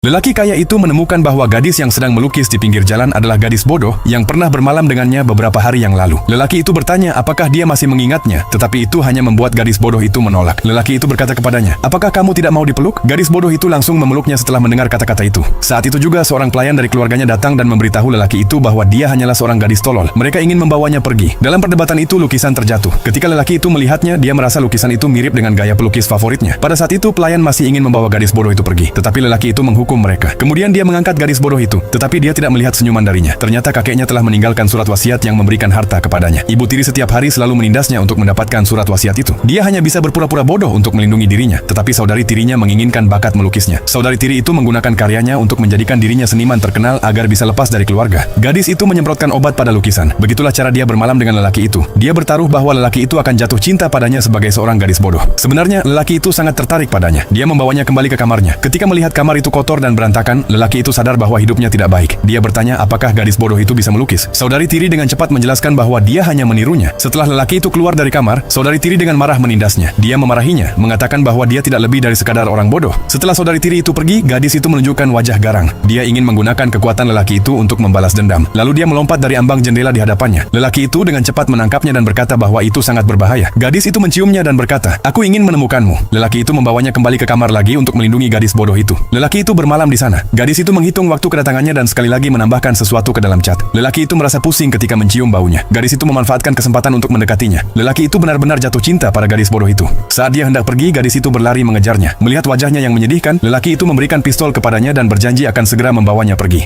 Lelaki kaya itu menemukan bahwa gadis yang sedang melukis di pinggir jalan adalah gadis bodoh yang pernah bermalam dengannya beberapa hari yang lalu. Lelaki itu bertanya apakah dia masih mengingatnya, tetapi itu hanya membuat gadis bodoh itu menolak. Lelaki itu berkata kepadanya, "Apakah kamu tidak mau dipeluk?" Gadis bodoh itu langsung memeluknya setelah mendengar kata-kata itu. Saat itu juga seorang pelayan dari keluarganya datang dan memberitahu lelaki itu bahwa dia hanyalah seorang gadis tolol. Mereka ingin membawanya pergi. Dalam perdebatan itu lukisan terjatuh. Ketika lelaki itu melihatnya, dia merasa lukisan itu mirip dengan gaya pelukis favoritnya. Pada saat itu pelayan masih ingin membawa gadis bodoh itu pergi, tetapi lelaki itu menghukum mereka. Kemudian dia mengangkat gadis bodoh itu, tetapi dia tidak melihat senyuman darinya. Ternyata kakeknya telah meninggalkan surat wasiat yang memberikan harta kepadanya. Ibu tiri setiap hari selalu menindasnya untuk mendapatkan surat wasiat itu. Dia hanya bisa berpura-pura bodoh untuk melindungi dirinya, tetapi saudari tirinya menginginkan bakat melukisnya. Saudari tiri itu menggunakan karyanya untuk menjadikan dirinya seniman terkenal agar bisa lepas dari keluarga. Gadis itu menyemprotkan obat pada lukisan. Begitulah cara dia bermalam dengan lelaki itu. Dia bertaruh bahwa lelaki itu akan jatuh cinta padanya sebagai seorang gadis bodoh. Sebenarnya lelaki itu sangat tertarik padanya. Dia membawanya kembali ke kamarnya. Ketika melihat kamar itu kotor dan berantakan, lelaki itu sadar bahwa hidupnya tidak baik. Dia bertanya apakah gadis bodoh itu bisa melukis. Saudari tiri dengan cepat menjelaskan bahwa dia hanya menirunya. Setelah lelaki itu keluar dari kamar, saudari tiri dengan marah menindasnya. Dia memarahinya, mengatakan bahwa dia tidak lebih dari sekadar orang bodoh. Setelah saudari tiri itu pergi, gadis itu menunjukkan wajah garang. Dia ingin menggunakan kekuatan lelaki itu untuk membalas dendam. Lalu dia melompat dari ambang jendela di hadapannya. Lelaki itu dengan cepat menangkapnya dan berkata bahwa itu sangat berbahaya. Gadis itu menciumnya dan berkata, "Aku ingin menemukanmu." Lelaki itu membawanya kembali ke kamar lagi untuk melindungi gadis bodoh itu. Lelaki itu bermalam di sana. Gadis itu menghitung waktu kedatangannya dan sekali lagi menambahkan sesuatu ke dalam cat. Lelaki itu merasa pusing ketika mencium baunya. Gadis itu memanfaatkan kesempatan untuk mendekatinya. Lelaki itu benar-benar jatuh cinta pada gadis bodoh itu. Saat dia hendak pergi, gadis itu berlari mengejarnya. Melihat wajahnya yang menyedihkan, lelaki itu memberikan pistol kepadanya dan berjanji akan segera membawanya pergi.